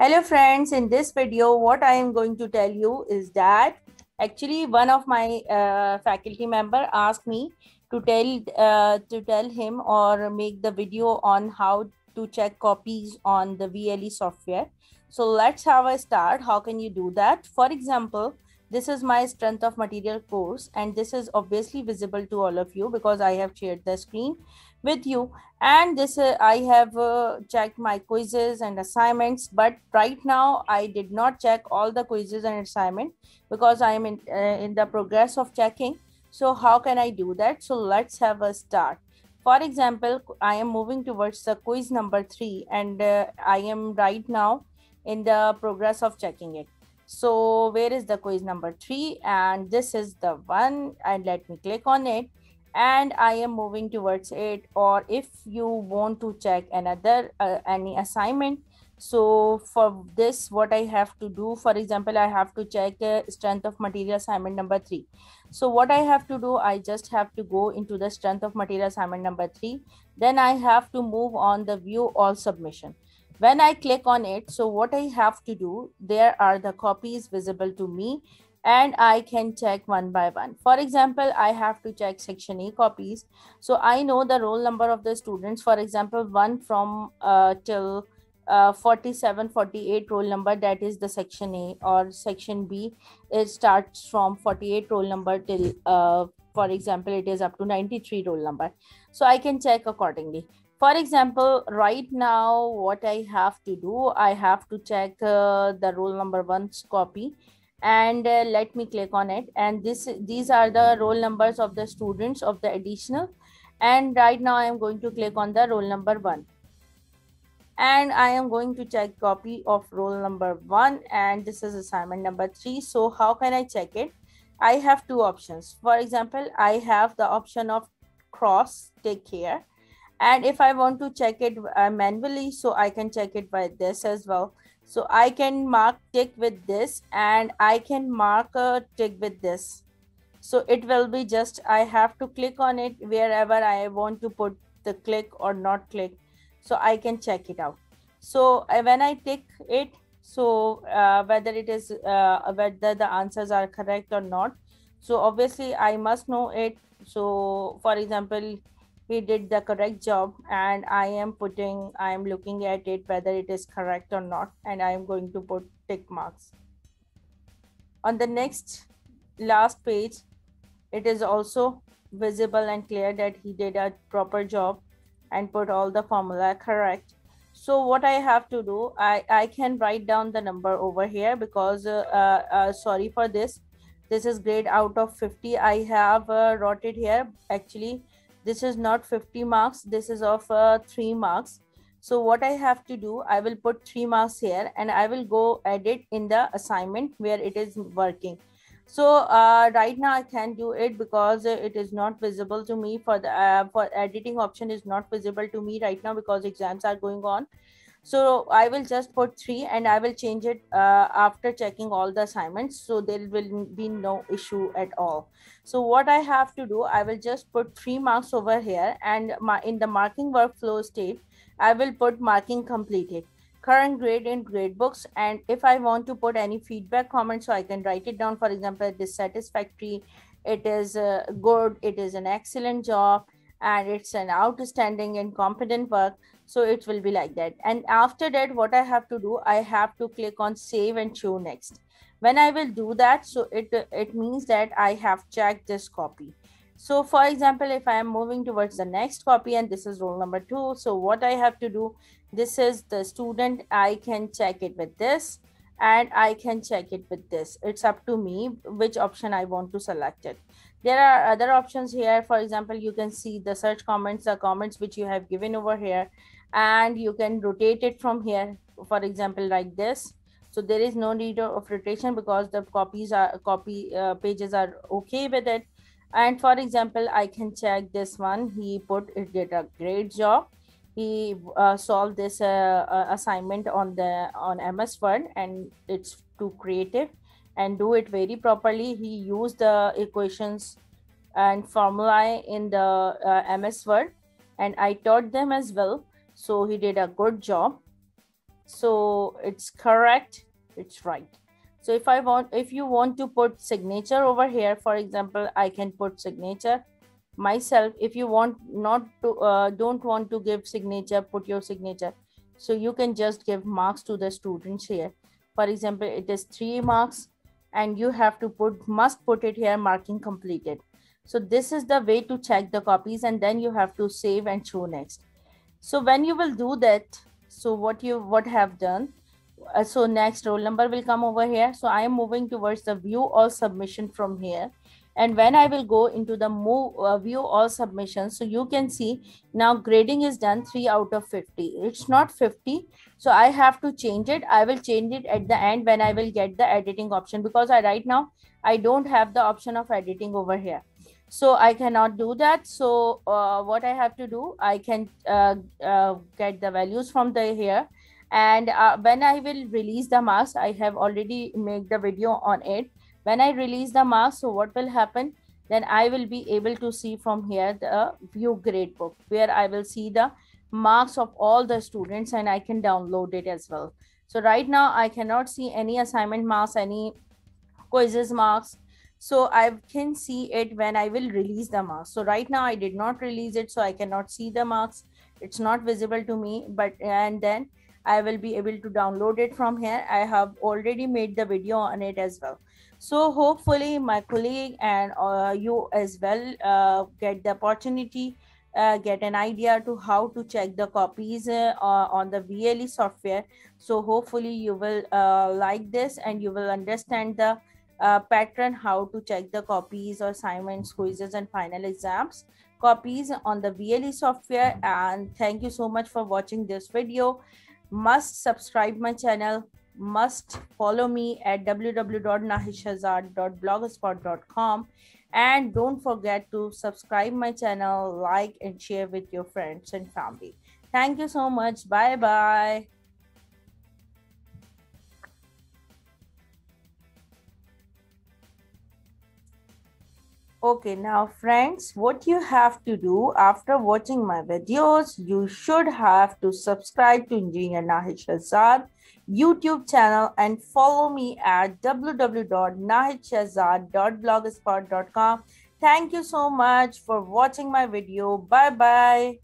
Hello friends, in this video what I am going to tell you is that actually one of my faculty member asked me to tell him or make the video on how to check copies on the VLE software. So let's have a start. How can you do that? For example, this is my strength of material course and this is obviously visible to all of you because I have shared the screen with you, and this I have checked my quizzes and assignments, but right now I did not check all the quizzes and assignment because I am in the progress of checking. So how can I do that? So let's have a start. For example, I am moving towards the quiz number 3 and I am right now in the progress of checking it. So where is the quiz number 3? And this is the one, and let me click on it and I am moving towards it. Or if you want to check another any assignment, so for this what I have to do, for example, I have to check strength of material assignment number 3. So what I have to do, I just have to go into the strength of material assignment number 3. Then I have to move on the view all submission. When I click on it, so what I have to do, there are the copies visible to me and I can check one by one. For example, I have to check section A copies. So I know the roll number of the students, for example, one from till 47, 48 roll number, that is the section A, or section B, it starts from 48 roll number till, for example, it is up to 93 roll number. So I can check accordingly. For example, right now, what I have to do, I have to check the roll number 1's copy, and let me click on it, and these are the roll numbers of the students of the additional, and right now I am going to click on the roll number 1 and I am going to check copy of roll number 1, and this is assignment number 3. So how can I check it? I have two options. For example, I have the option of cross take care, and if I want to check it manually, so I can check it by this as well. So I can mark tick with this and I can mark a tick with this. So it will be just, I have to click on it wherever I want to put the click or not click. So I can check it out. So when I tick it, so whether it is, whether the answers are correct or not. So obviously I must know it. So for example, he did the correct job and I am looking at it whether it is correct or not, and I am going to put tick marks. On the next last page, it is also visible and clear that he did a proper job and put all the formula correct. So what I have to do, I can write down the number over here because sorry for this is grade out of 50. I have wrote it here. Actually, this is not 50 marks, this is of 3 marks. So what I have to do, I will put 3 marks here and I will go edit in the assignment where it is working. So right now I can't do it because it is not visible to me. For the for editing option is not visible to me right now because exams are going on. So I will just put 3 and I will change it after checking all the assignments. So there will be no issue at all. So what I have to do, I will just put 3 marks over here, and in the marking workflow state, I will put marking completed, current grade in grade books. And if I want to put any feedback comments, so I can write it down. For example, it is satisfactory, it is good, it is an excellent job, and it's an outstanding and competent work. So it will be like that. And after that, what I have to do, I have to click on save and show next. When I will do that, so it means that I have checked this copy. So for example, if I am moving towards the next copy, and this is roll number 2, so what I have to do, this is the student, I can check it with this and I can check it with this. It's up to me which option I want to select it. There are other options here. For example, you can see the search comments, the comments which you have given over here, and you can rotate it from here, for example, like this. So there is no need of rotation because the pages are okay with it. And for example, I can check this one. He did a great job. He solved this assignment on MS Word, and it's too creative and do it very properly. He used the equations and formulae in the MS Word, and I taught them as well. So he did a good job. So it's correct, it's right. So if you want to put signature over here, for example, I can put signature myself. If you want not to don't want to give signature, put your signature. So you can just give marks to the students here. For example, it is 3 marks and you have to must put it here, marking completed. So this is the way to check the copies, and then you have to save and show next. So when you will do that, so what have done, so next roll number will come over here. So I am moving towards the view all submission from here, and when I will go into the view all submissions, so you can see now grading is done 3 out of 50. It's not 50, so I have to change it. I will change it at the end when I will get the editing option, because right now I don't have the option of editing over here, so I cannot do that. So what I have to do, I can get the values from the here, and when I will release the marks, I have already made the video on it. When I release the marks, so what will happen, then I will be able to see from here the view grade book, where I will see the marks of all the students, and I can download it as well. So right now I cannot see any assignment marks, any quizzes marks. So I can see it when I will release the marks. So right now I did not release it, so I cannot see the marks. It's not visible to me, but and then I will be able to download it from here. I have already made the video on it as well. So hopefully my colleague and you as well get the opportunity, get an idea to how to check the copies on the VLE software. So hopefully you will like this, and you will understand the pattern how to check the copies or assignments, quizzes, and final exams copies on the VLE software. And thank you so much for watching this video. Must subscribe my channel, must follow me at www.nahidshahzad.blogspot.com, and don't forget to subscribe my channel, like and share with your friends and family. Thank you so much. Bye bye. Okay, now friends, what you have to do after watching my videos, you should have to subscribe to Engineer Nahid Shahzad YouTube channel and follow me at www.nahidshahzad.blogspot.com. Thank you so much for watching my video. Bye bye.